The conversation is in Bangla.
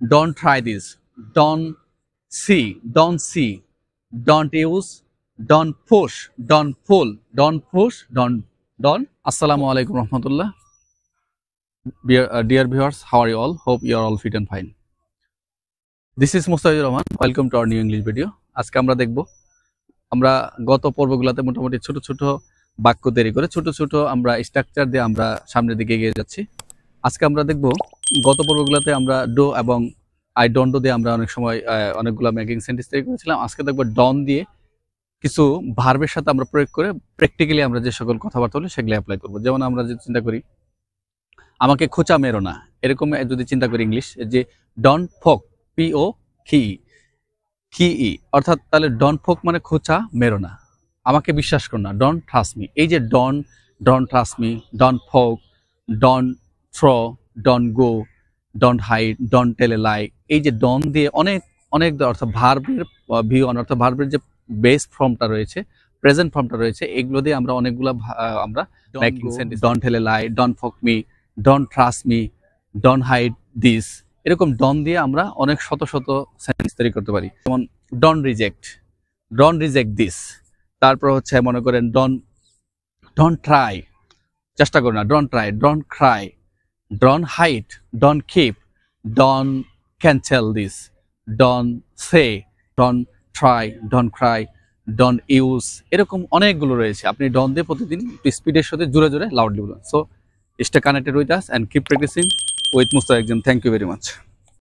don't try this, don't see, don't use, don't push, don't pull, don't push, don't. Assalamu alaikum rahmatullah. Dear viewers, how are you all? Hope you are all fit and fine. This is Mustafizur Rahman. Welcome to our new English video. আজকে আমরা দেখব আমরা গত পর্বগুলোতে মোটামুটি ছোট ছোট বাক্য তৈরি করে ছোট ছোট আমরা স্ট্রাকচার দিয়ে আমরা সামনের দিকে এগিয়ে যাচ্ছি। আজকে আমরা দেখব গত পর্বগুলোতে আমরা ডো এবং আই ডোন্ট ডো দিয়ে আমরা অনেক সময় অনেকগুলো মেকিং সেন্টেন্স তৈরি করেছিলাম। আজকে দেখব ডন দিয়ে কিছু ভার্বের সাথে আমরা প্রয়োগ করে প্র্যাকটিক্যালি আমরা যে সকল কথাবার্তা বলি সেগুলো অ্যাপ্লাই করব। যেমন আমরা যদি চিন্তা করি আমাকে খোঁচা মেরো না, এরকম যদি চিন্তা করি ইংলিশ যে ডন ফোক পিও কি অর্থাৎ তাহলে ডন ফোক মানে খোঁচা মেরো না, আমাকে বিশ্বাস করো না, ডন ট্রাস্ট মি। এই যে ডন trust me, Don folk, Don throw, Don go, Don hide, Don tell a লাই, এই যে ডন দিয়ে অনেক অনেক অর্থাৎ ভার্বের ভিউ অর্থাৎ ভার্বের যে বেস ফর্মটা রয়েছে, প্রেজেন্ট ফর্মটা রয়েছে, এগুলো দিয়ে আমরা অনেকগুলো আমরা making sentence don't tell a lie, don't folk me, don't trust me, don't hide this, এরকম ডন দিয়ে আমরা অনেক শত শত সেন্টেন্স তৈরি করতে পারি। যেমন ডন রিজেক্ট দিস, তারপর হচ্ছে মনে করেন ডন ট্রাই, চেষ্টা করো না, don't try, don't cry, don't hide, don't keep, don't cancel this, don't say, don't try, don't cry, don't use, এরকম অনেকগুলো রয়েছে। আপনি ডন দিয়ে প্রতিদিন স্পিডের সাথে জোরে জোরে লাউডলি বলুন। So stay connected with us and keep practicing with Mustafa Exam. Thank you very much.